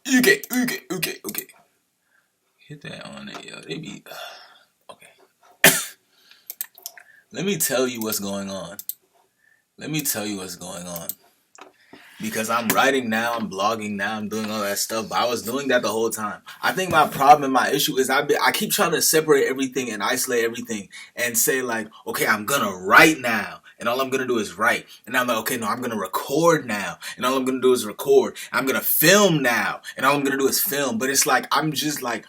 Okay. Hit that on it, yo. They be okay. Let me tell you what's going on. Let me tell you what's going on. Because I'm writing now, I'm blogging now, I'm doing all that stuff. But I was doing that the whole time. I think my problem and my issue is I keep trying to separate everything and isolate everything and say like, okay, I'm gonna write now, and all I'm gonna do is write. And I'm like, okay, no, I'm gonna record now, and all I'm gonna do is record. I'm gonna film now, and all I'm gonna do is film. But it's like I'm just like,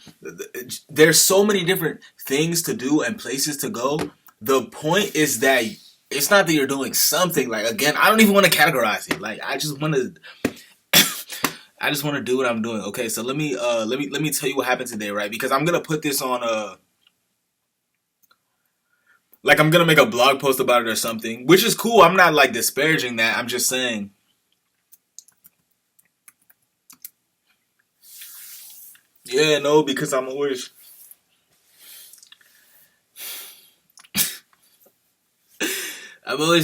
there's so many different things to do and places to go. The point is that it's not that you're doing something. Like again, I don't even want to categorize it. Like I just want to do what I'm doing. Okay, so let me tell you what happened today, right? Because I'm gonna put this on like I'm gonna make a blog post about it or something, which is cool. I'm not like disparaging that. I'm just saying. Yeah, no, because I'm always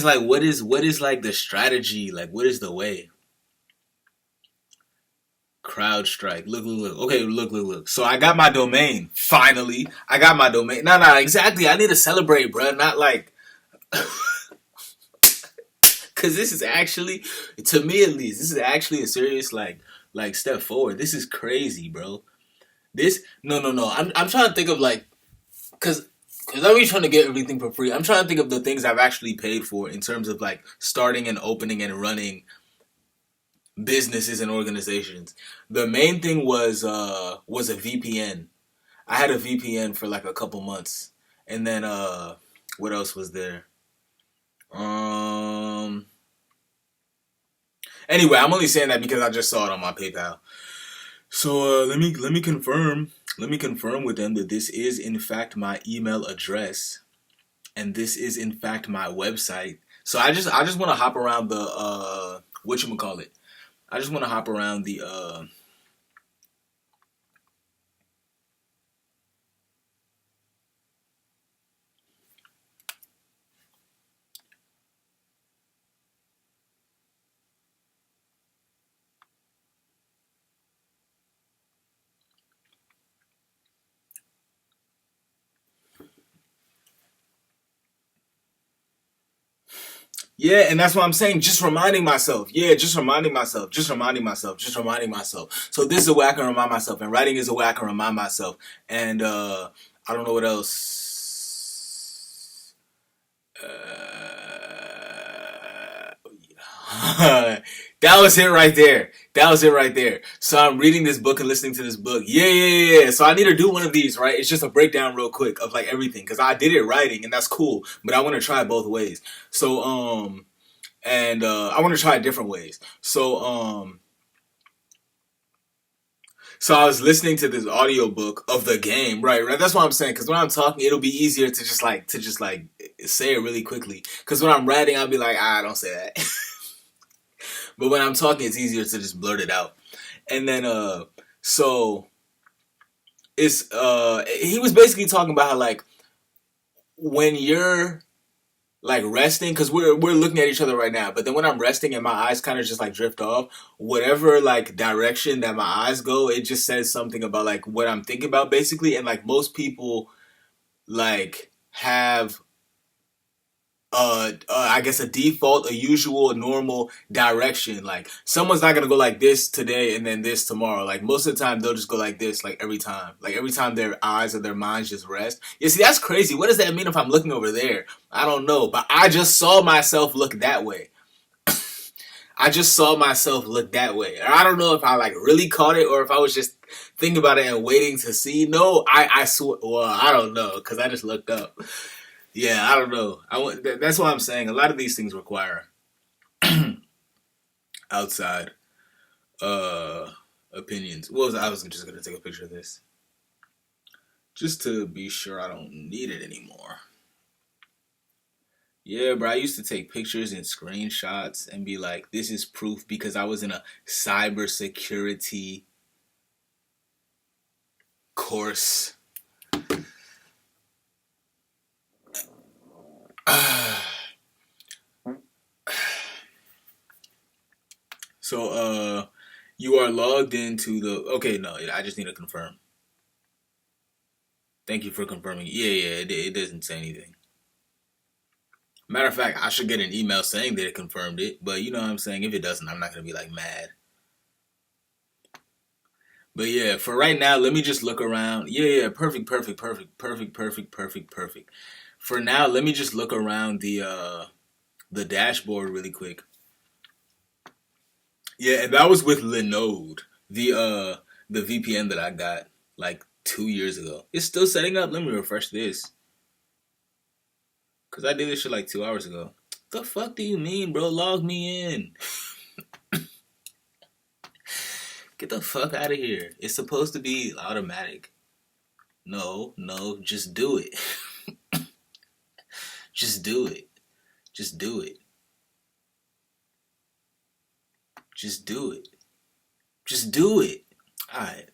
like, what is like the strategy? Like, what is the way? CrowdStrike. Look. Okay, look. So I got my domain. Finally, I got my domain. No, exactly. I need to celebrate, bro. Not like, cause this is actually, to me at least, this is actually a serious like step forward. This is crazy, bro. This no. I'm trying to think of like, cause I'm really trying to get everything for free. I'm trying to think of the things I've actually paid for in terms of like starting and opening and running businesses and organizations. The main thing was a VPN. I had a VPN for like a couple months, and then what else was there? Um. Anyway, I'm only saying that because I just saw it on my PayPal. So let me confirm. Let me confirm with them that this is in fact my email address, and this is in fact my website. So I just want to hop around the what you call it. I just want to hop around the yeah, and that's what I'm saying. Just reminding myself. Yeah, just reminding myself. Just reminding myself. Just reminding myself. So this is a way I can remind myself, and writing is a way I can remind myself. And I don't know what else. That was it right there. That was it right there. So I'm reading this book and listening to this book. Yeah. So I need to do one of these, right? It's just a breakdown real quick of like everything because I did it writing and that's cool, but I want to try it both ways. So and I want to try it different ways. So I was listening to this audiobook of the game, right? That's what I'm saying. Because when I'm talking, it'll be easier to just like say it really quickly. Because when I'm writing, I'll be like, don't say that. But when I'm talking, it's easier to just blurt it out. And then so it's he was basically talking about how like when you're like resting, because we're looking at each other right now, but then when I'm resting and my eyes kind of just like drift off, whatever like direction that my eyes go, it just says something about like what I'm thinking about basically. And like most people like have I guess a default, a usual, a normal direction. Like someone's not gonna go like this today and then this tomorrow. Like most of the time they'll just go like this, like every time. Like every time their eyes or their minds just rest. You see, that's crazy. What does that mean if I'm looking over there? I don't know. But I just saw myself look that way. I just saw myself look that way. I don't know if I like really caught it or if I was just thinking about it and waiting to see. No, I swear. Well, I don't know because I just looked up. Yeah, I don't know. That's what I'm saying. A lot of these things require outside uh opinions. I was just gonna take a picture of this just to be sure I don't need it anymore. Yeah, bro. I used to take pictures and screenshots and be like, "This is proof," because I was in a cybersecurity course. So You are logged into the. Okay, no, I just need to confirm. Thank you for confirming. Yeah, yeah, it doesn't say anything. Matter of fact, I should get an email saying that it confirmed it, but you know what I'm saying? If it doesn't, I'm not gonna be like mad. But yeah, for right now, let me just look around. Yeah, yeah, perfect, perfect, perfect, perfect, perfect, perfect, perfect. For now, let me just look around the dashboard really quick. Yeah, and that was with Linode, the VPN that I got like 2 years ago. It's still setting up. Let me refresh this. Cause I did this shit like 2 hours ago. The fuck do you mean, bro? Log me in. Get the fuck out of here. It's supposed to be automatic. No, no, just do it. Just do it. Just do it. Just do it. Just do it. Alright.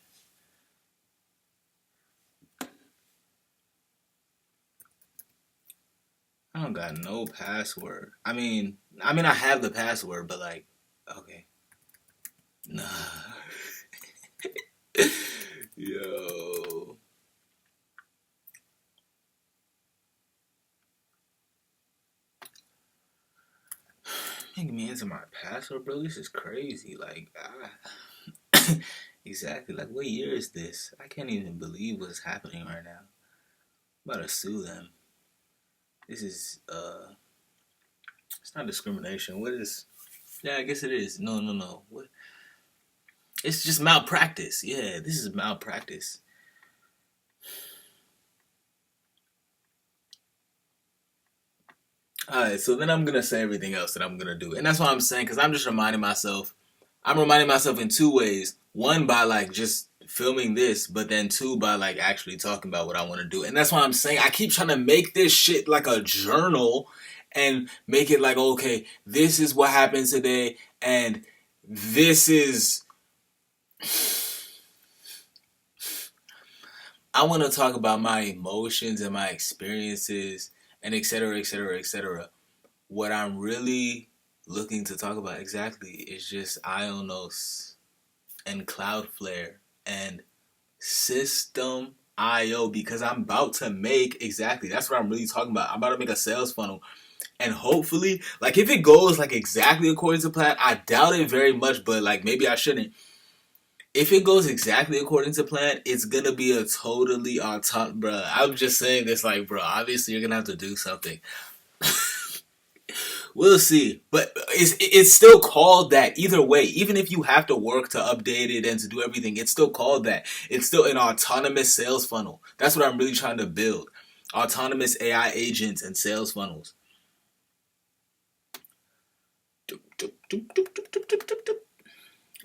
I don't got no password. I have the password, but like, okay. Nah. Yo. Making me enter my password, bro. This is crazy. Like, exactly. Like, what year is this? I can't even believe what's happening right now. I'm about to sue them. This is, it's not discrimination. What is, yeah, I guess it is. No, no, no. What? It's just malpractice. Yeah, this is malpractice. Alright, so then I'm gonna say everything else that I'm gonna do. And that's what I'm saying, because I'm just reminding myself. I'm reminding myself in two ways. One, by like just filming this, but then two, by like actually talking about what I want to do. And that's why I'm saying I keep trying to make this shit like a journal and make it like, okay, this is what happened today, and this is. I want to talk about my emotions and my experiences and etc. etc. etc. What I'm really looking to talk about exactly is just Ionos and Cloudflare and System IO, because I'm about to make exactly that's what I'm really talking about. I'm about to make a sales funnel, and hopefully, like if it goes like exactly according to plan, I doubt it very much, but like maybe I shouldn't. If it goes exactly according to plan, it's gonna be a totally on top, bro. I'm just saying this, like, bro. Obviously, you're gonna have to do something. We'll see, but it's still called that either way. Even if you have to work to update it and to do everything, it's still called that. It's still an autonomous sales funnel. That's what I'm really trying to build: autonomous AI agents and sales funnels.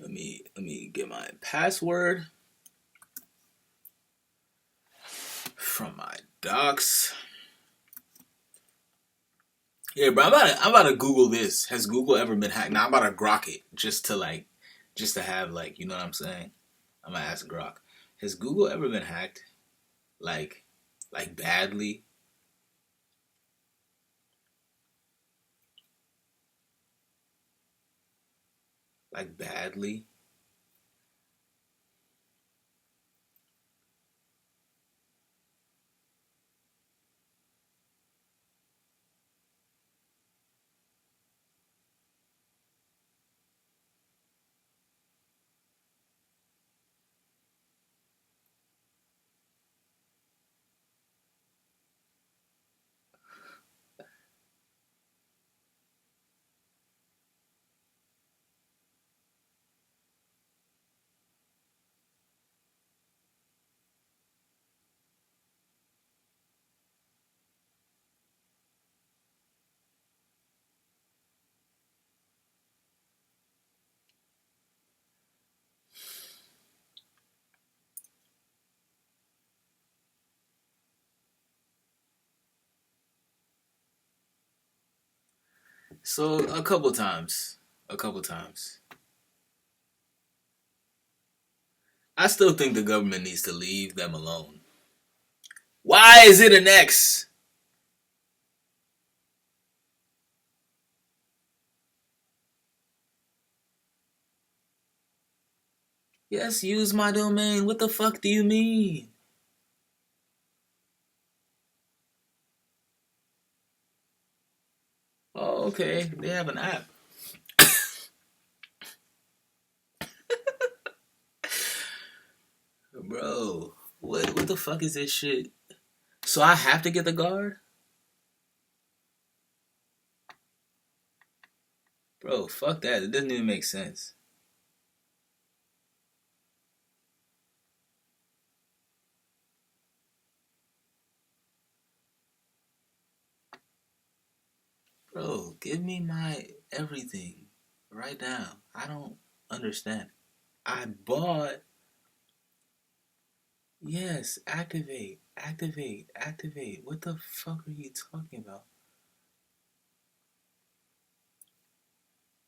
Let me get my password from my docs. Yeah, bro, I'm about to Google this. Has Google ever been hacked? Now I'm about to grok it just to have like, you know what I'm saying? I'm gonna ask Grok. Has Google ever been hacked? Like, like badly? Like badly? So a couple times. A couple times. I still think the government needs to leave them alone. Why is it an X? Yes, use my domain. What the fuck do you mean? Oh, okay. They have an app. Bro, what the fuck is this shit? So I have to get the guard? Bro, fuck that. It doesn't even make sense. Bro, give me my everything right now. I don't understand. I bought. Yes, activate, activate, activate. What the fuck are you talking about?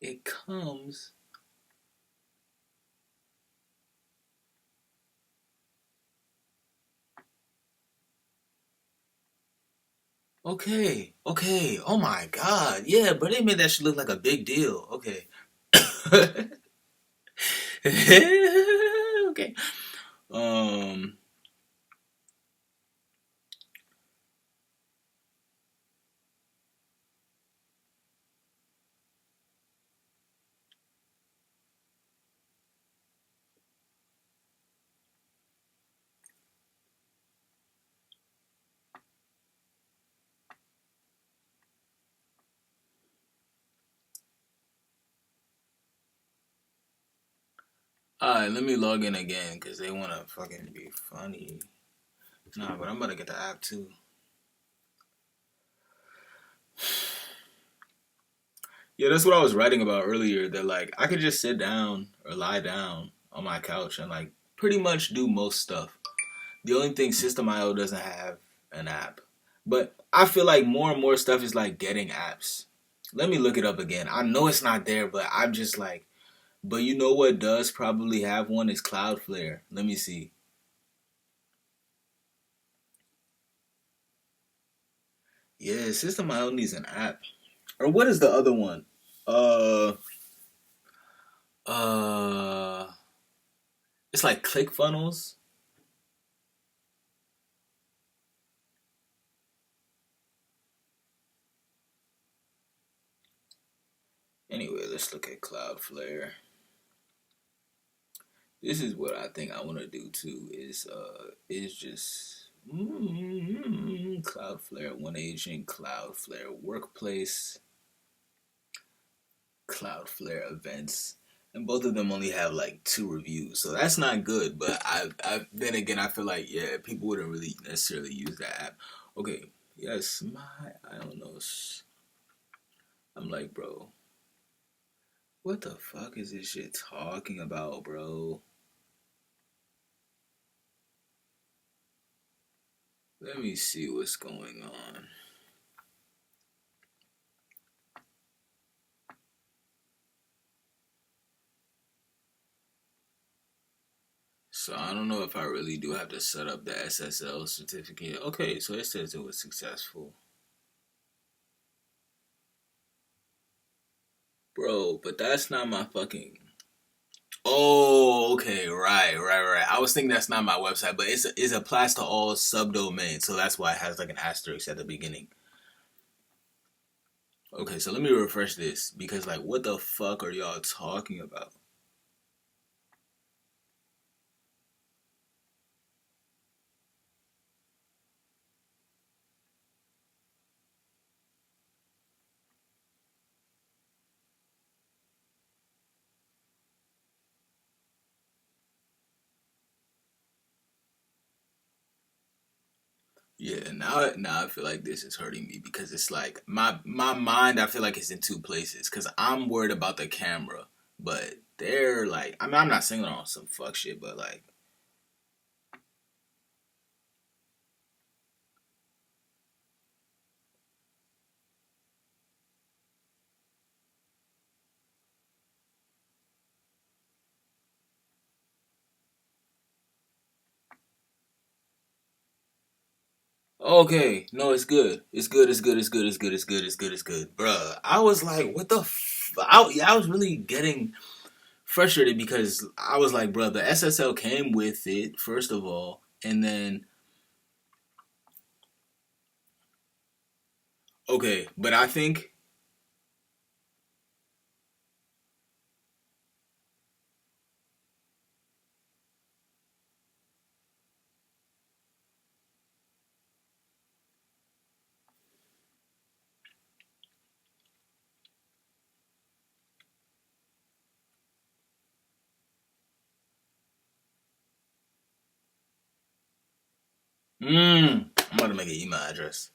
It comes. Okay, okay. Oh my god. Yeah, but they made that shit look like a big deal. Okay. Okay. Um. Alright, let me log in again because they want to fucking be funny. Nah, but I'm about to get the app too. Yeah, that's what I was writing about earlier. That like I could just sit down or lie down on my couch and like pretty much do most stuff. The only thing System IO doesn't have an app. But I feel like more and more stuff is like getting apps. Let me look it up again. I know it's not there, but I'm just like, but you know what does probably have one is Cloudflare. Let me see. Yeah, System IO needs an app. Or what is the other one? Uh uh it's like ClickFunnels. Anyway, let's look at Cloudflare. This is what I think I want to do too. Is just Cloudflare One Agent, Cloudflare Workplace, Cloudflare Events, and both of them only have like 2 reviews, so that's not good. But I then again I feel like yeah people wouldn't really necessarily use that app. Okay, yes, I don't know. I'm like bro, what the fuck is this shit talking about, bro? Let me see what's going on. So I don't know if I really do have to set up the SSL certificate. Okay, so it says it was successful. Bro, but that's not my fucking. Oh, okay, right. I was thinking that's not my website, but it applies to all subdomains, so that's why it has like an asterisk at the beginning. Okay, so let me refresh this because like what the fuck are y'all talking about? Yeah, now I feel like this is hurting me because it's like my mind I feel like it's in 2 places because I'm worried about the camera, but they're like I mean I'm not saying on some fuck shit, but like okay, no, it's good, it's good, it's good, it's good, it's good, it's good, it's good, it's good, bruh. I was like, what the, yeah, I was really getting frustrated because I was like, bro, the SSL came with it first of all, and then okay, but I think I'm about to make an email address.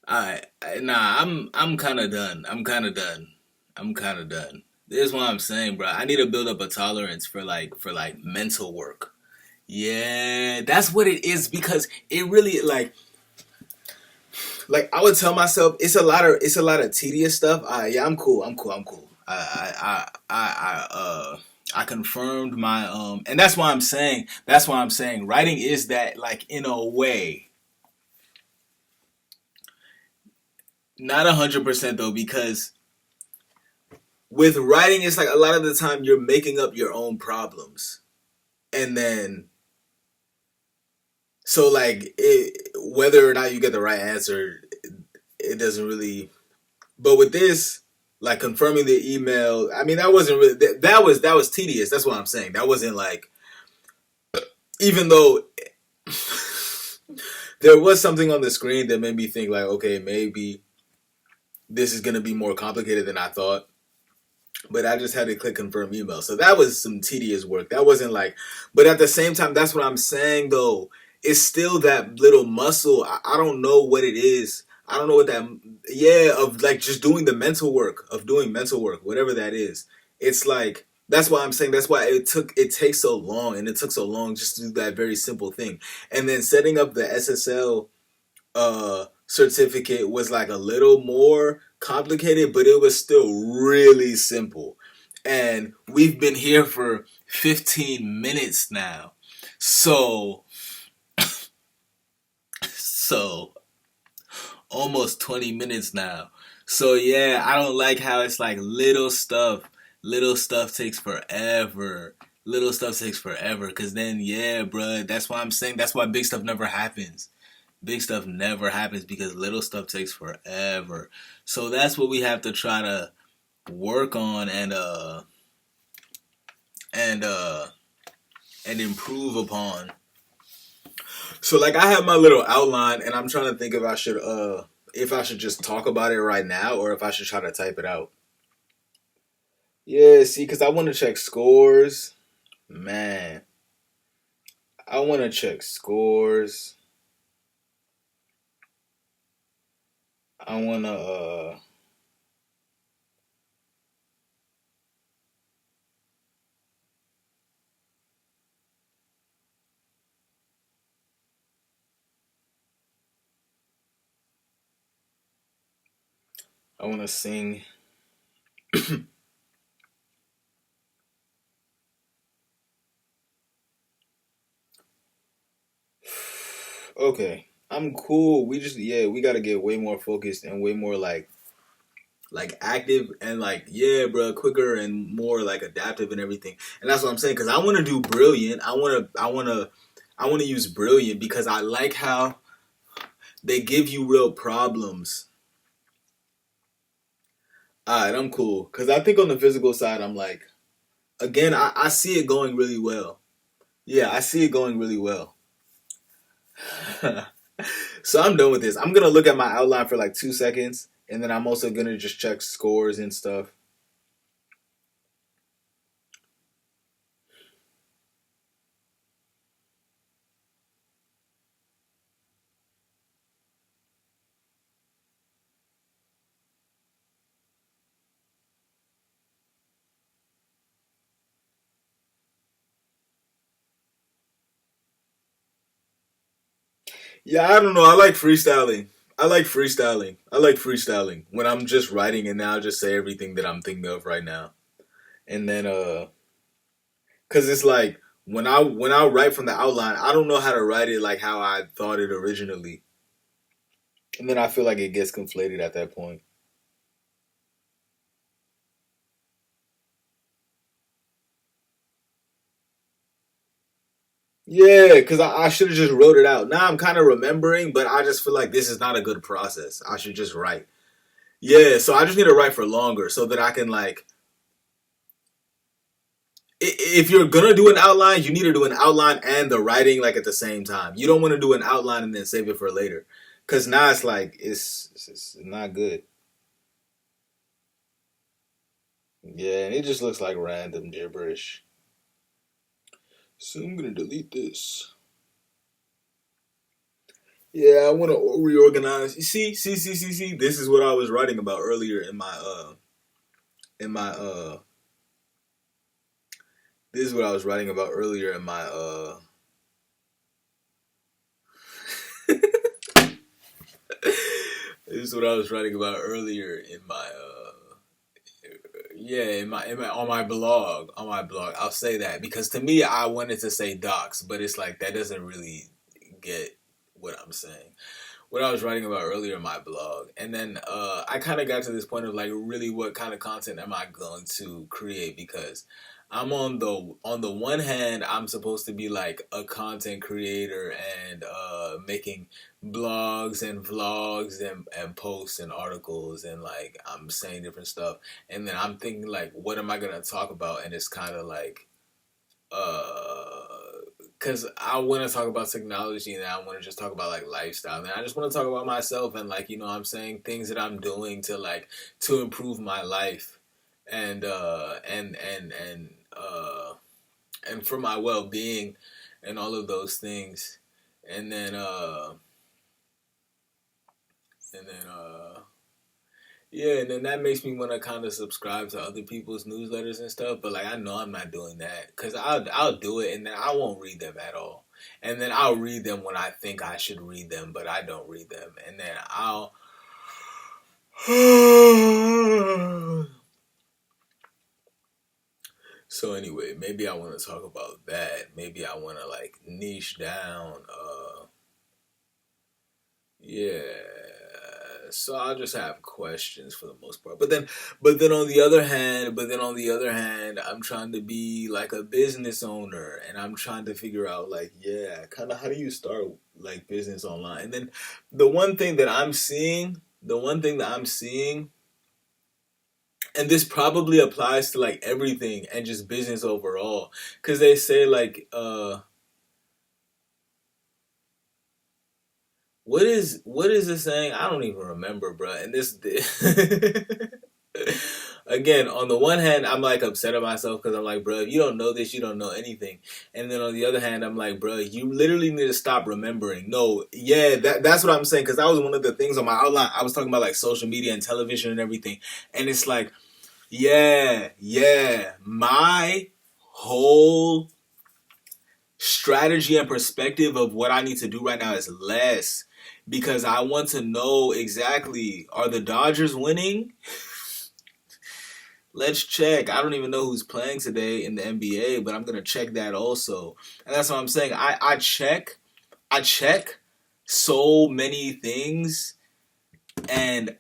Alright, nah, I'm kind of done. I'm kind of done. I'm kind of done. This is what I'm saying, bro. I need to build up a tolerance for like mental work. Yeah, that's what it is because it really like I would tell myself it's a lot of tedious stuff. Yeah, I'm cool. I'm cool. I'm cool. I confirmed my and that's why I'm saying writing is that like in a way not 100% though because with writing it's like a lot of the time you're making up your own problems and then so like whether or not you get the right answer it doesn't really. But with this, like confirming the email, I mean that wasn't really that was tedious. That's what I'm saying. That wasn't like even though there was something on the screen that made me think like okay maybe this is gonna be more complicated than I thought. But I just had to click confirm email. So that was some tedious work. That wasn't like, but at the same time, that's what I'm saying though. It's still that little muscle. I don't know what it is. I don't know what that, yeah, of like just doing the mental work, of doing mental work, whatever that is. It's like, that's why I'm saying that's why it takes so long and it took so long just to do that very simple thing. And then setting up the SSL certificate was like a little more complicated, but it was still really simple. And we've been here for 15 minutes now. So, so almost 20 minutes now. So yeah, I don't like how it's like little stuff takes forever. Little stuff takes forever cuz then yeah, bruh, that's why I'm saying that's why big stuff never happens. Big stuff never happens because little stuff takes forever. So that's what we have to try to work on and uh and improve upon. So like I have my little outline and I'm trying to think if I should just talk about it right now or if I should try to type it out. Yeah, see, cuz I want to check scores. Man, I want to check scores. I want to I want to sing. Okay. I'm cool. We just yeah, we got to get way more focused and way more like active and like yeah, bro, quicker and more like adaptive and everything. And that's what I'm saying cuz I want to do brilliant. I want to use brilliant because I like how they give you real problems. All right, I'm cool cuz I think on the physical side I'm like again, I see it going really well. Yeah, I see it going really well. So I'm done with this. I'm gonna look at my outline for like 2 seconds, and then I'm also gonna just check scores and stuff. Yeah, I don't know. I like freestyling. I like freestyling. I like freestyling when I'm just writing and now just say everything that I'm thinking of right now. And then cuz it's like when I write from the outline, I don't know how to write it like how I thought it originally. And then I feel like it gets conflated at that point. Yeah, because I should have just wrote it out. Now I'm kind of remembering, but I just feel like this is not a good process. I should just write. Yeah, so I just need to write for longer so that I can like. If you're gonna do an outline, you need to do an outline and the writing like at the same time. You don't want to do an outline and then save it for later, because now it's like it's not good. Yeah, and it just looks like random gibberish. So I'm gonna delete this. Yeah, I want to reorganize. See. This is what I was writing about earlier in my this is what I was writing about earlier in my this is what I was writing about earlier in my yeah, in my on my blog. I'll say that because to me I wanted to say docs, but it's like that doesn't really get what I'm saying. What I was writing about earlier in my blog. And then I kind of got to this point of like really what kind of content am I going to create, because I'm on the one hand I'm supposed to be like a content creator and making blogs and vlogs and posts and articles and like I'm saying different stuff, and then I'm thinking like what am I going to talk about, and it's kind of like because I want to talk about technology and I want to just talk about like lifestyle and I just want to talk about myself and like what I'm saying things that I'm doing to like to improve my life and and for my well-being and all of those things, and then and then yeah, and then that makes me want to kind of subscribe to other people's newsletters and stuff. But like, I know I'm not doing that because I'll do it, and then I won't read them at all. And then I'll read them when I think I should read them, but I don't read them. And then I'll. So anyway, maybe I want to talk about that. Maybe I want to like niche down. Yeah. So I'll just have questions for the most part. But then on the other hand, I'm trying to be like a business owner and I'm trying to figure out like, yeah, kind of how do you start like business online? And then the one thing that I'm seeing, the one thing that I'm seeing, and this probably applies to like everything and just business overall, cuz they say like what is the saying? I don't even remember, bro. And this again, on the one hand, I'm like upset at myself because I'm like, bro, if you don't know this, you don't know anything. And then on the other hand, I'm like, bro, you literally need to stop remembering. No, yeah, that's what I'm saying, because that was one of the things on my outline. I was talking about like social media and television and everything, and it's like, yeah, my whole strategy and perspective of what I need to do right now is less, because I want to know exactly, are the Dodgers winning? Let's check. I don't even know who's playing today in the NBA, but I'm gonna check that also. And that's what I'm saying. I check so many things, and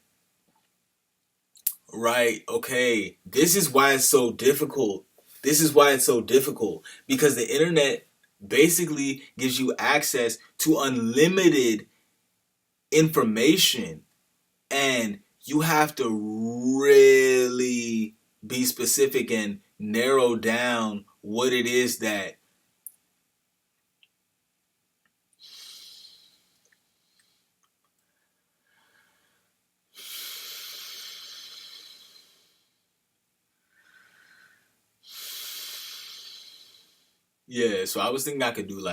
right, okay, this is why it's so difficult. This is why it's so difficult, because the internet basically gives you access to unlimited information, and you have to really be specific and narrow down what it is that yeah. So I was thinking I could do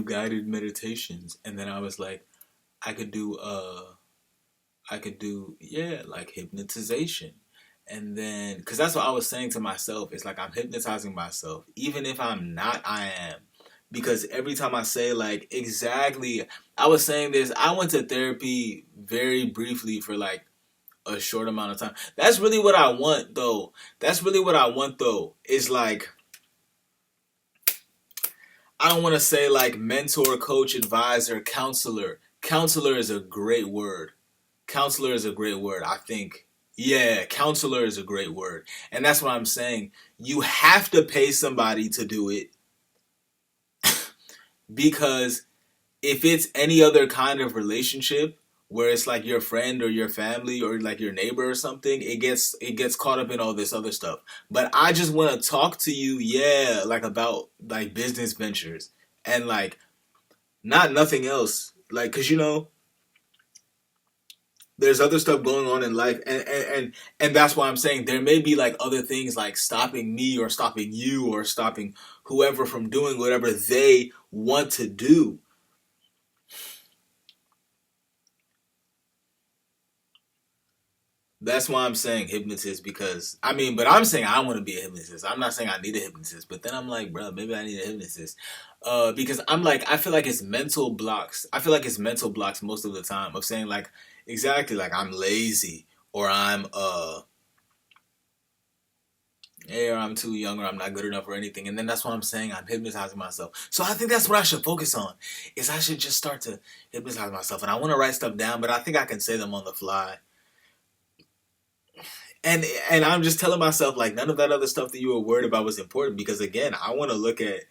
guided meditations, and then I was like I could do yeah, like hypnotization. And then because that's what I was saying to myself, it's like I'm hypnotizing myself even if I'm not. I am, because every time I say like exactly, I was saying this, I went to therapy very briefly for like a short amount of time. That's really what I want though. That's really what I want though, is like, I don't want to say like mentor, coach, advisor, counselor. Counselor is a great word. Counselor is a great word, I think. Yeah, counselor is a great word. And that's what I'm saying. You have to pay somebody to do it. because if it's any other kind of relationship where it's like your friend or your family or like your neighbor or something, it gets caught up in all this other stuff. But I just want to talk to you, yeah, like about like business ventures and like not nothing else. Like, cause there's other stuff going on in life, and that's why I'm saying there may be like other things like stopping me or stopping you or stopping whoever from doing whatever they want to do. That's why I'm saying hypnotist, because I mean, but I'm saying I want to be a hypnotist. I'm not saying I need a hypnotist, but then I'm like, bro, maybe I need a hypnotist. Because I'm like, I feel like it's mental blocks. I feel like it's mental blocks most of the time of saying like exactly like I'm lazy or or I'm too young or I'm not good enough or anything. And then that's what I'm saying. I'm hypnotizing myself. So I think that's what I should focus on. Is I should just start to hypnotize myself. And I want to write stuff down, but I think I can say them on the fly. And I'm just telling myself like none of that other stuff that you were worried about was important, because again, I want to look at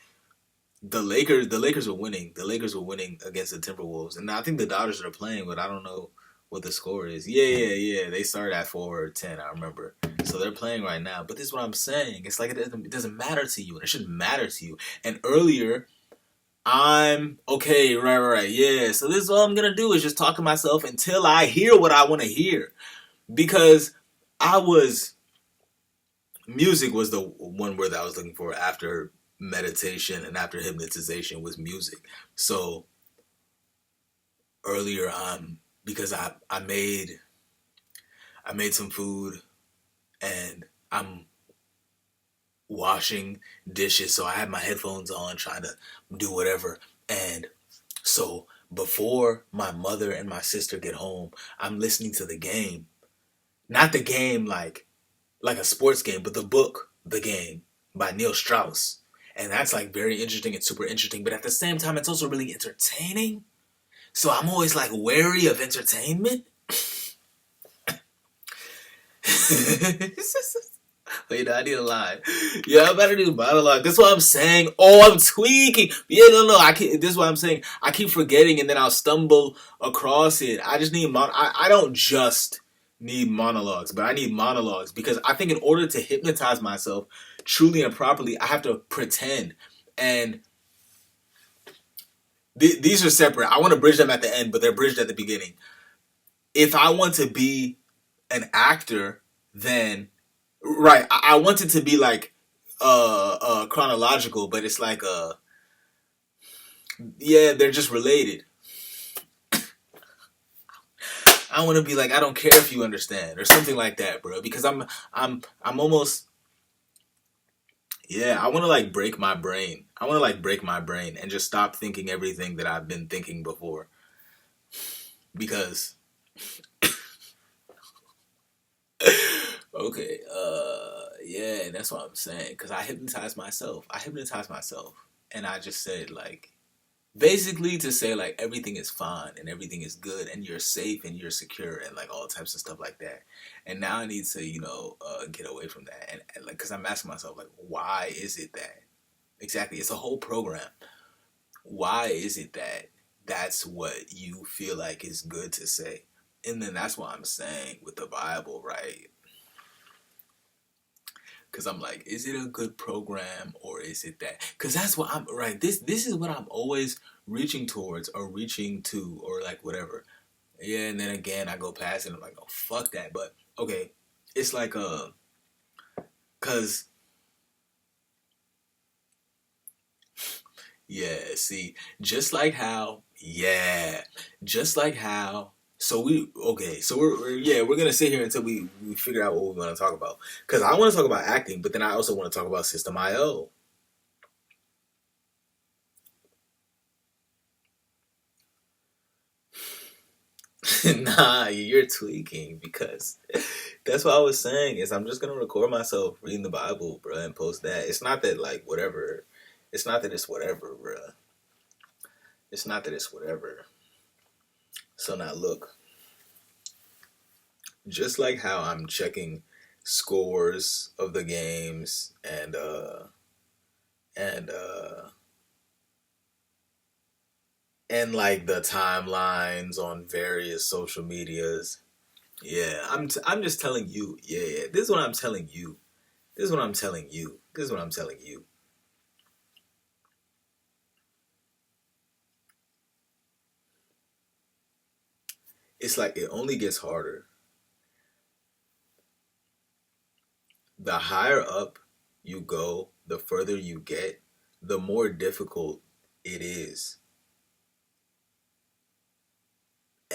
the Lakers. The Lakers are winning. The Lakers were winning against the Timberwolves, and I think the Dodgers are playing, but I don't know what the score is. Yeah. They started at 4-10. I remember. So they're playing right now. But this is what I'm saying. It's like it doesn't matter to you, and it shouldn't matter to you. And earlier, I'm okay, right. Yeah. So this is all I'm gonna do is just talk to myself until I hear what I want to hear, because I was music was the one word that I was looking for after meditation and after hypnotization was music. So earlier, because I made some food and I'm washing dishes, so I have my headphones on trying to do whatever. And so before my mother and my sister get home, I'm listening to the game. Not the game like a sports game, but the book, The Game by Neil Strauss. And that's like very interesting and super interesting, but at the same time, it's also really entertaining. So I'm always like wary of entertainment. Wait, no, I need a line. Yeah, I better do monologue. That's what I'm saying. Oh, I'm tweaking. Yeah, no. This is what I'm saying. I keep forgetting, and then I'll stumble across it. I just need I don't just need monologues, but I need monologues because I think in order to hypnotize myself truly and properly, I have to pretend. And these are separate. I want to bridge them at the end, but they're bridged at the beginning. If I want to be an actor, then right, I want it to be like chronological, but it's like yeah, they're just related. I want to be like, I don't care if you understand or something like that, bro, because I'm almost, yeah, I want to like break my brain. I want to like break my brain and just stop thinking everything that I've been thinking before, because okay, yeah, that's what I'm saying, cuz I hypnotize myself and I just said like basically to say like everything is fine and everything is good and you're safe and you're secure and like all types of stuff like that. And now I need to get away from that, and like because I'm asking myself like why is it that exactly it's a whole program. Why is it that that's what you feel like is good to say? And then that's what I'm saying with the Bible, right? Because I'm like, is it a good program or is it that? Because that's what I'm right. This is what I'm always reaching towards or reaching to or like whatever. Yeah, and then again I go past it and I'm like, oh fuck that. But okay, it's like cause yeah, see, just like how yeah, just like how. So we're gonna sit here until we figure out what we want to talk about. Cause I want to talk about acting, but then I also want to talk about System IO. Nah, you're tweaking because that's what I was saying is I'm just gonna record myself reading the Bible, bro, and post that. It's not that like whatever. It's not that it's whatever, bro. It's not that it's whatever. So now look, just like how I'm checking scores of the games and and like the timelines on various social medias. Yeah, I'm just telling you. Yeah, yeah. This is what I'm telling you. This is what I'm telling you. This is what I'm telling you. It's like it only gets harder. The higher up you go, the further you get, the more difficult it is.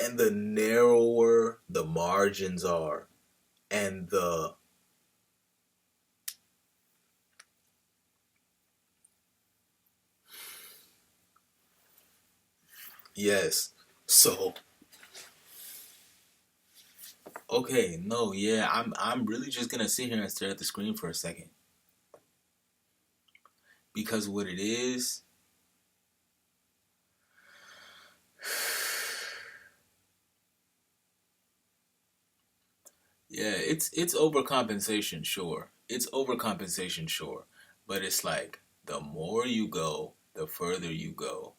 And the narrower the margins are. And the yes. So okay, no, yeah, I'm really just gonna sit here and stare at the screen for a second. Because what it is, yeah, it's overcompensation, sure. It's overcompensation, sure. But it's like the more you go, the further you go.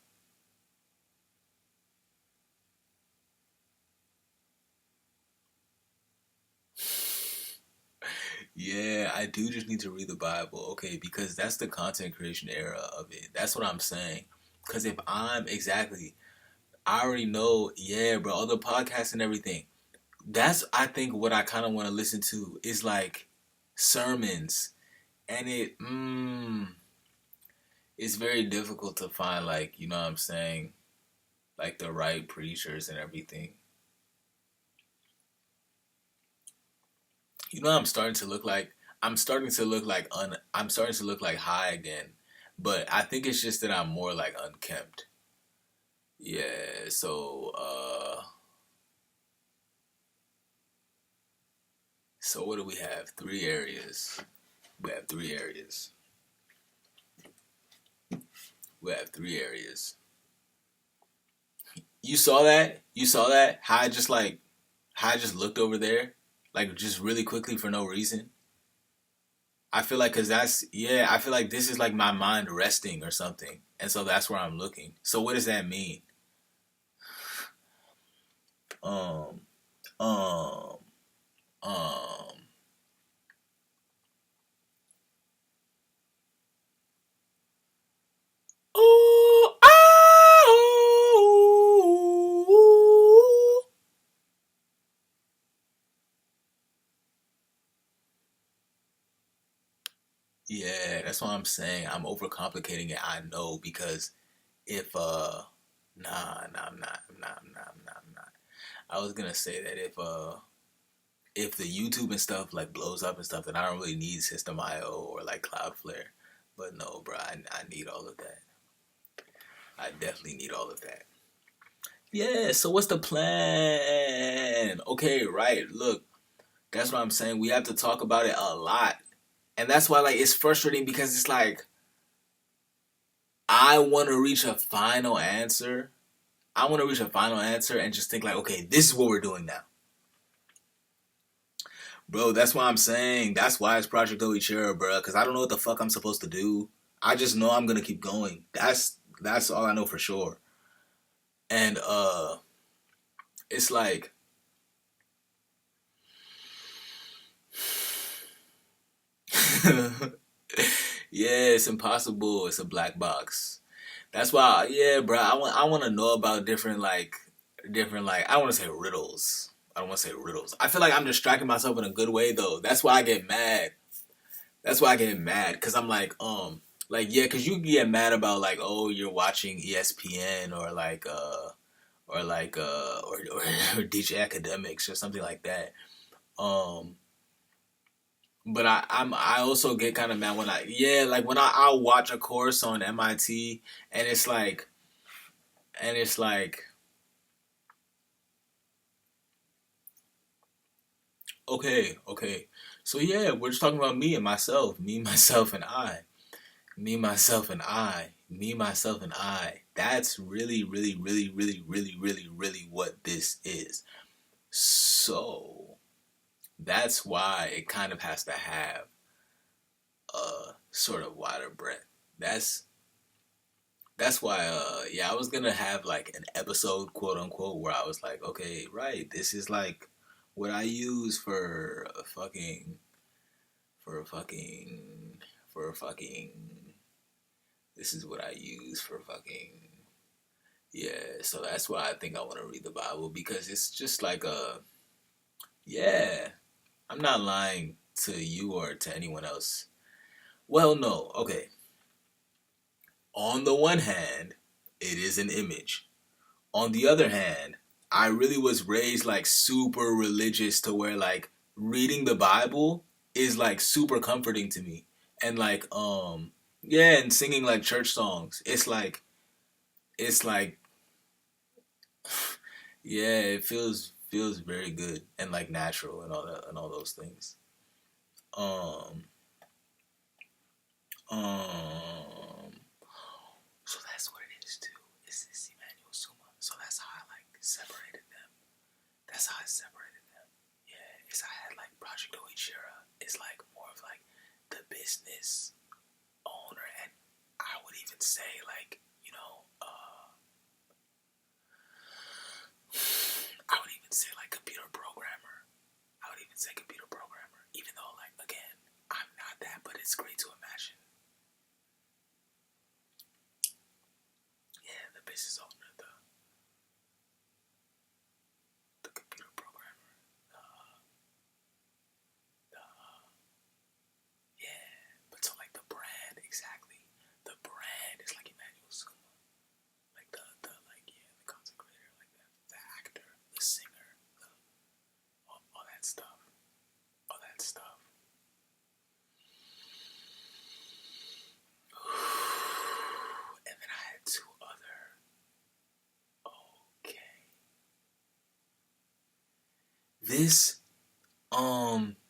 Yeah, I do just need to read the Bible, okay, because that's the content creation era of it. That's what I'm saying. Because if I'm exactly, I already know, yeah, bro, all the podcasts and everything. That's, I think, what I kind of want to listen to is like sermons. And it's very difficult to find, like, you know what I'm saying? Like the right preachers and everything. You know what I'm starting to look like? I'm starting to look like high again. But I think it's just that I'm more like unkempt. Yeah, so what do we have? Three areas. We have three areas. We have three areas. You saw that? You saw that? How I just looked over there, like just really quickly for no reason. I feel like because that's yeah. I feel like this is like my mind resting or something, and so that's where I'm looking. So what does that mean? Um, um, um. Oh, oh. Yeah, that's what I'm saying. I'm overcomplicating it. I know because if nah, I'm not. I was gonna say that if the YouTube and stuff like blows up and stuff, then I don't really need System IO or like Cloudflare. But no, bro, I need all of that. I definitely need all of that. Yeah, so what's the plan? Okay, right. Look, that's what I'm saying. We have to talk about it a lot. And that's why like it's frustrating because it's like I want to reach a final answer. I want to reach a final answer and just think like, okay, this is what we're doing now. Bro, that's why I'm saying. That's why it's Project Oichiro, bro. Because I don't know what the fuck I'm supposed to do. I just know I'm gonna keep going. That's all I know for sure. And it's like, yeah, it's impossible. It's a black box. That's why, yeah, bro. I want to know about different like I want to say riddles. I don't want to say riddles. I feel like I'm distracting myself in a good way though. That's why I get mad. That's why I get mad because I'm like yeah, because you get mad about like oh you're watching ESPN or DJ Academics or something like that. Um, but I also get kind of mad when I yeah like when I'll watch a course on MIT and it's like okay so yeah we're just talking about me myself and I me myself and I me myself and I that's really what this is. So that's why it kind of has to have a sort of wider breadth. That's That's why, yeah, I was gonna have like an episode, quote unquote, where I was like, okay, right, this is like what I use for a fucking, for a fucking, this is what I use for fucking, yeah. So that's why I think I want to read the Bible because it's just like a, yeah. I'm not lying to you or to anyone else. Well, no, okay. On the one hand, it is an image. On the other hand, I really was raised like super religious to where like reading the Bible is like super comforting to me. And like yeah, and singing like church songs. It's like yeah, it feels very good and like natural and all that and all those things. Um um so that's what it is too. It's Emmanuel Suma. So that's how I like separated them. That's how I separated them. Yeah, it's I had like Project Oichira is like more of like the business owner, and I would even say like I would even say like computer programmer. I would even say computer programmer, even though like again I'm not that, but it's great to imagine. Yeah, the business owner, the computer programmer, the yeah, but so like the brand exactly. The brand is like Emmanuel Suma. Like the like yeah, the content creator, like the actor, the singer, all that stuff, all that stuff. And then I had two other. Okay, this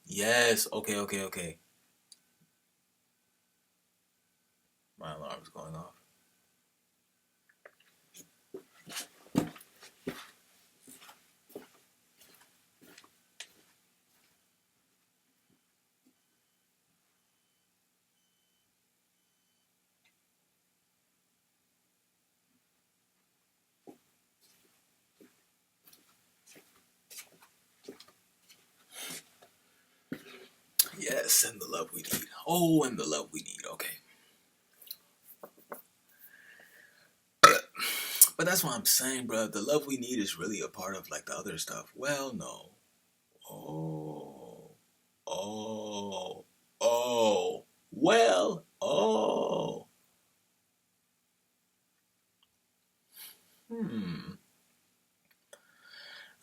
yes, okay. My alarm's going off. Yes, and the love we need. Oh, and the love we need. Okay. But that's what I'm saying, bro. The love we need is really a part of like the other stuff. Well, no. Oh. Oh. Oh. Well. Oh. Hmm.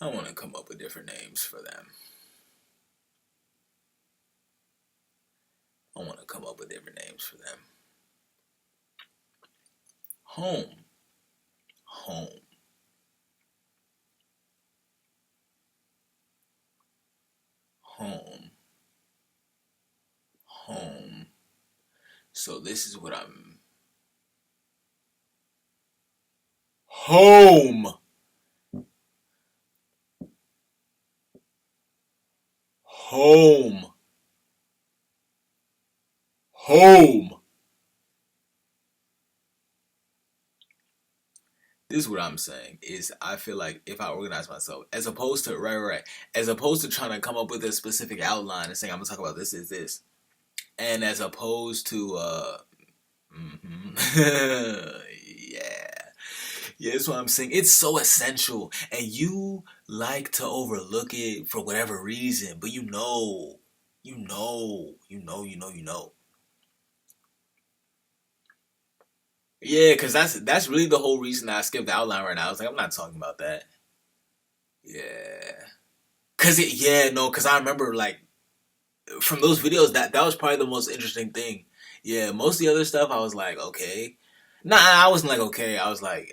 I want to come up with different names for them. I want to come up with different names for them. Home. Home. Home. Home. So this is what I'm. Home. Home. Home. This is what I'm saying is I feel like if I organize myself, as opposed to right, as opposed to trying to come up with a specific outline and saying I'm gonna talk about this is this, and as opposed to yeah, yeah, that's what I'm saying. It's so essential, and you like to overlook it for whatever reason, but you know. Yeah, because that's really the whole reason I skipped the outline right now. I was like, I'm not talking about that. Yeah. Cause I remember like from those videos that was probably the most interesting thing. Yeah, most of the other stuff I was like, okay. Nah, I wasn't like okay. I was like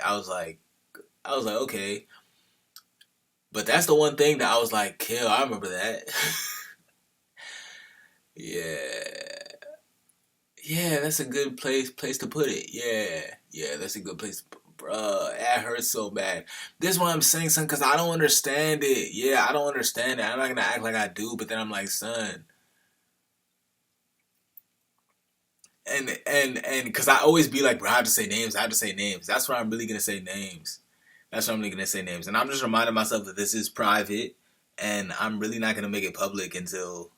okay. But that's the one thing that I was like, kill. I remember that. Yeah, yeah, that's a good place to put it. Yeah, that's a good place. Bruh, that hurts so bad. This is why I'm saying, son, because I don't understand it. Yeah, I don't understand it. I'm not gonna act like I do, but then I'm like, son. and because I always be like, bro, I have to say names. I have to say names. That's where I'm really gonna say names. That's where I'm really gonna say names. And I'm just reminding myself that this is private, and I'm really not gonna make it public until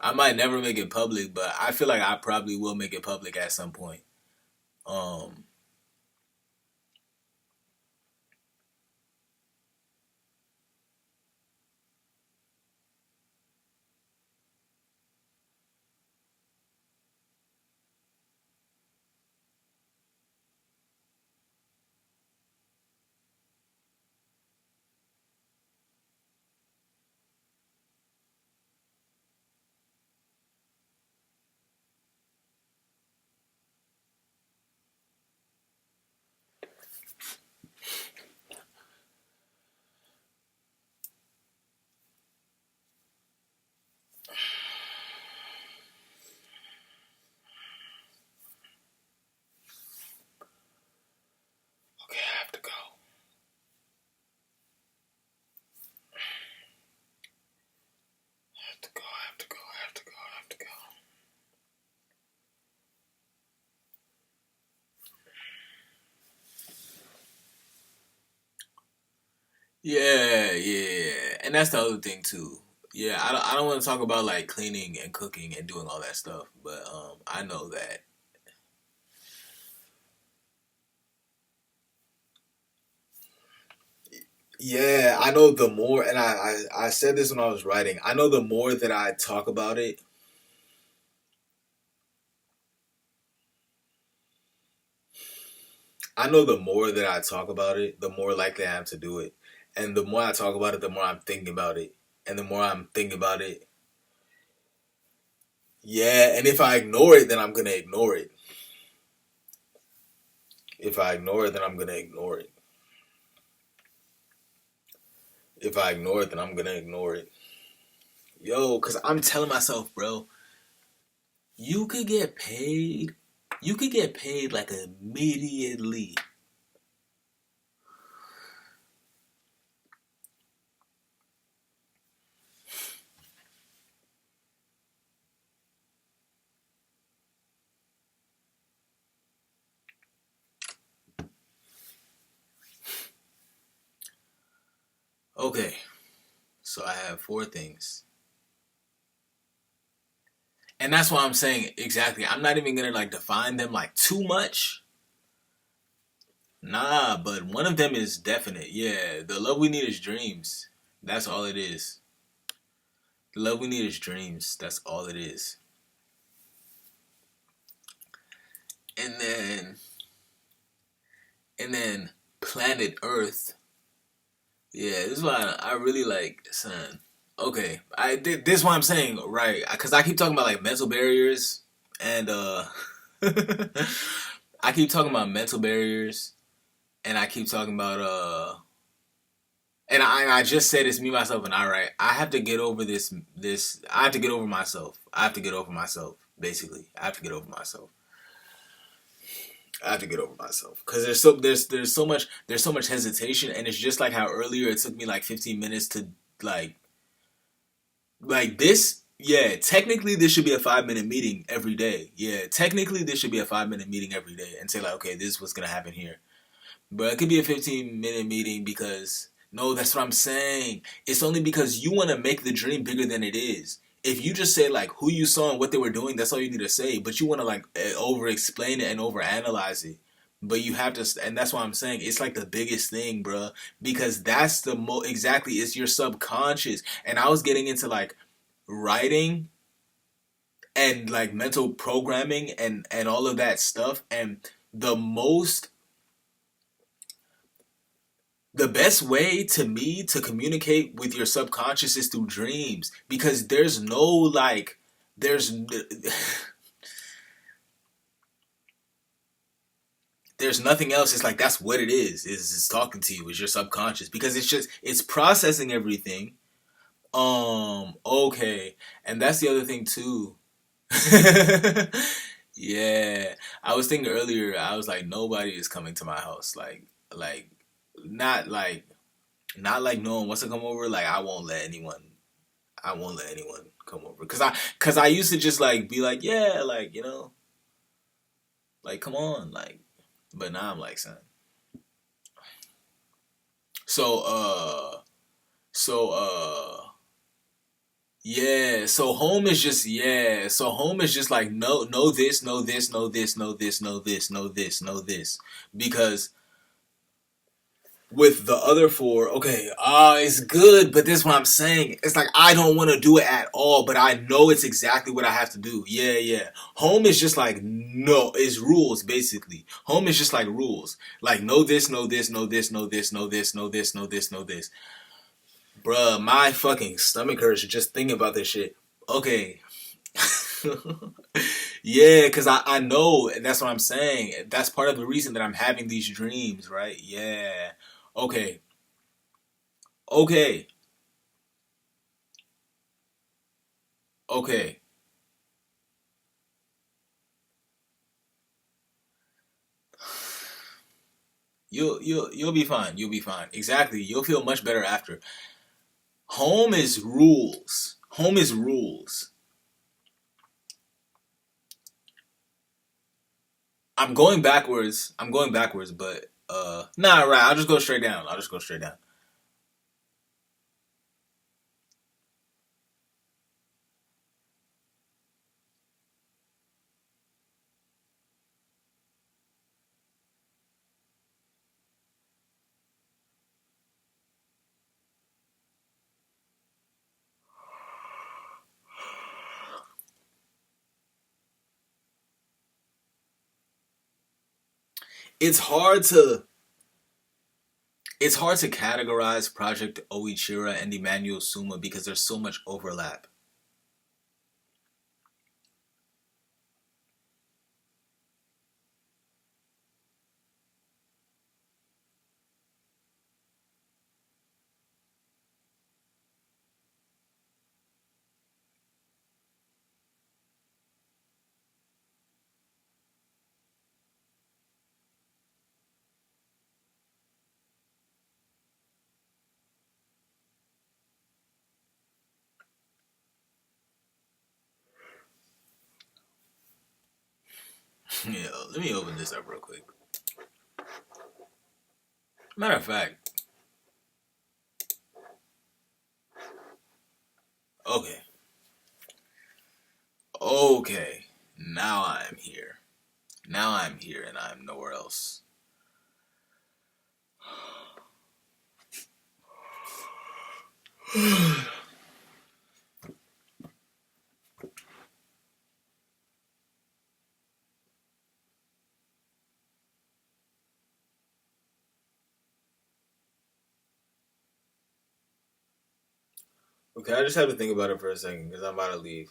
I might never make it public, but I feel like I probably will make it public at some point. Um, okay, I have to go. I have to go. I have to go. I have to go. I have to go. Yeah, yeah, and that's the other thing too. Yeah, I don't want to talk about like cleaning and cooking and doing all that stuff, but I know that. Yeah, I know the more, and I said this when I was writing. I know the more that I talk about it, I know the more that I talk about it, the more likely I am to do it. And the more I talk about it, the more I'm thinking about it. And the more I'm thinking about it, yeah, and if I ignore it, then I'm gonna ignore it. If I ignore it, then I'm gonna ignore it. If I ignore it, then I'm gonna ignore it. Yo, cause I'm telling myself, bro, you could get paid. You could get paid like immediately. Okay, so I have four things. And that's why I'm saying exactly. I'm not even gonna like define them like too much. Nah, but one of them is definite. Yeah, the love we need is dreams. That's all it is. The love we need is dreams. That's all it is. And then planet Earth. Yeah, this is why I really like, son. Okay, this is what I'm saying, right? Because I keep talking about like mental barriers, and I keep talking about mental barriers, and I keep talking about and I just said it's me, myself, and I, right? I have to get over this. I have to get over myself. I have to get over myself. Basically, I have to get over myself. I have to get over myself because there's so much hesitation, and it's just like how earlier it took me like 15 minutes to like this. Yeah, technically this should be a 5 minute meeting every day. Yeah, technically this should be a 5 minute meeting every day, and say like, okay, this is what's gonna happen here. But it could be a 15-minute meeting because no, that's what I'm saying. It's only because you want to make the dream bigger than it is. If you just say like who you saw and what they were doing, that's all you need to say. But you want to like over explain it and over analyze it. But you have to, and that's why I'm saying it's like the biggest thing, bruh. Because that's the exactly, it's your subconscious. And I was getting into like writing and like mental programming and all of that stuff. And the most the best way to me to communicate with your subconscious is through dreams because there's no like there's there's nothing else. It's like that's what it is it's talking to you, is your subconscious, because it's just it's processing everything. Okay, and that's the other thing too. Yeah, I was thinking earlier, I was like nobody is coming to my house, like not like not like knowing what's to come over. Like I won't let anyone. I won't let anyone come over cause I used to just like be like, yeah, like, like come on, like, but now I'm like, son. So so yeah, so home is just like no this, no this, no this, no this, no this, no this, no this. Because with the other four, okay, it's good, but this is what I'm saying. It's like I don't want to do it at all, but I know it's exactly what I have to do. Yeah, yeah. Home is just like no, it's rules basically. Home is just like rules. Like no this, no this, no this, no this, no this, no this, no this, no this. Bruh, my fucking stomach hurts just thinking about this shit. Okay. Yeah, because I know, and that's what I'm saying. That's part of the reason that I'm having these dreams, right? Yeah. Okay. Okay. Okay. You'll be fine. You'll be fine. Exactly. You'll feel much better after. Home is rules. Home is rules. I'm going backwards. I'm going backwards, but nah, right. I'll just go straight down. I'll just go straight down. It's hard to it's hard to categorize Project Oichira and Emmanuel Suma because there's so much overlap. Yeah, let me open this up real quick. Matter of fact, okay. Okay. Now I'm here. Now I'm here and I'm nowhere else. Okay, I just have to think about it for a second because I'm about to leave.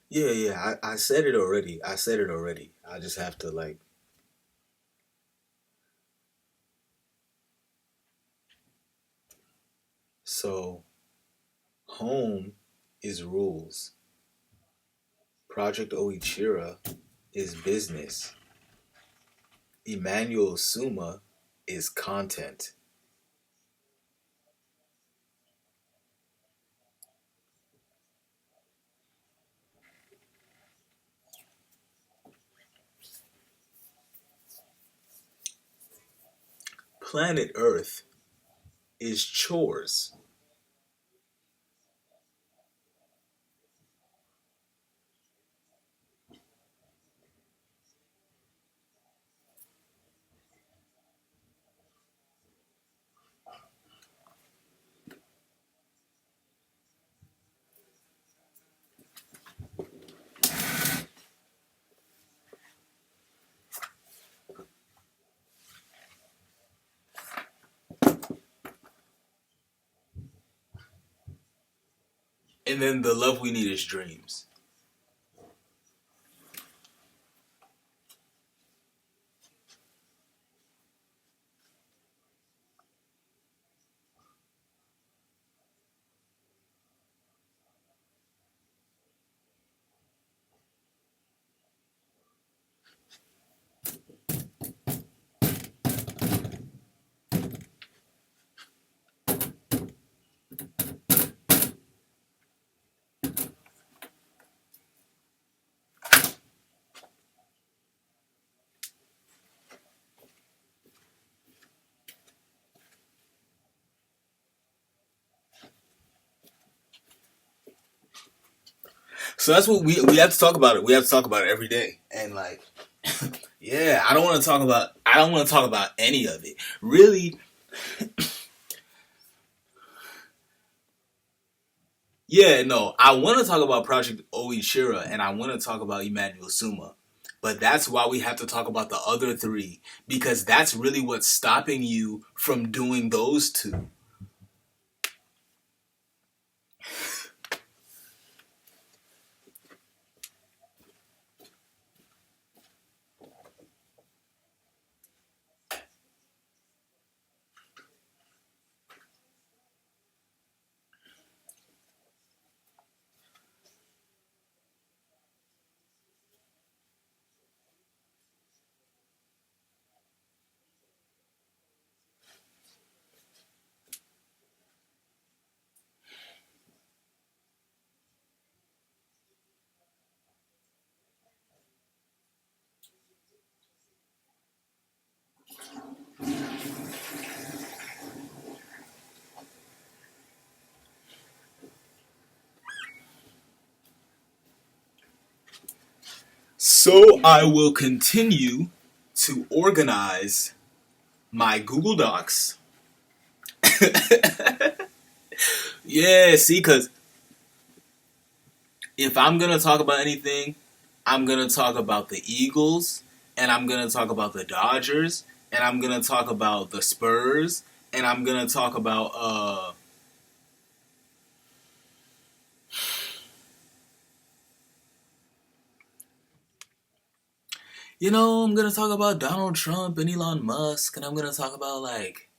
Yeah, yeah, I said it already. I said it already. I just have to like. So, home is rules. Project Oichira is business. Emmanuel Suma is content. Planet Earth is chores. And then the love we need is dreams. So that's what we have to talk about it. We have to talk about it every day. And like, yeah, I don't want to talk about any of it. Really, yeah, no. I want to talk about Project Oichira and I want to talk about Emmanuel Suma. But that's why we have to talk about the other three because that's really what's stopping you from doing those two. So I will continue to organize my Google Docs. Yeah, see, because if I'm going to talk about anything, I'm going to talk about the Eagles, and I'm going to talk about the Dodgers, and I'm going to talk about the Spurs, and I'm going to talk about, I'm going to talk about Donald Trump and Elon Musk, and I'm going to talk about, like,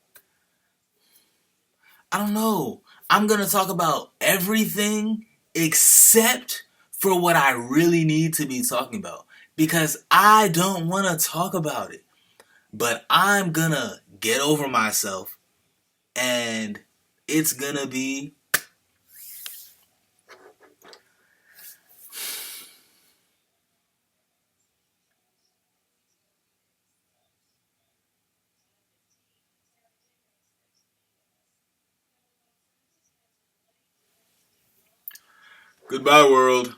I don't know. I'm going to talk about everything except for what I really need to be talking about because I don't want to talk about it. But I'm going to get over myself and it's going to be goodbye, world.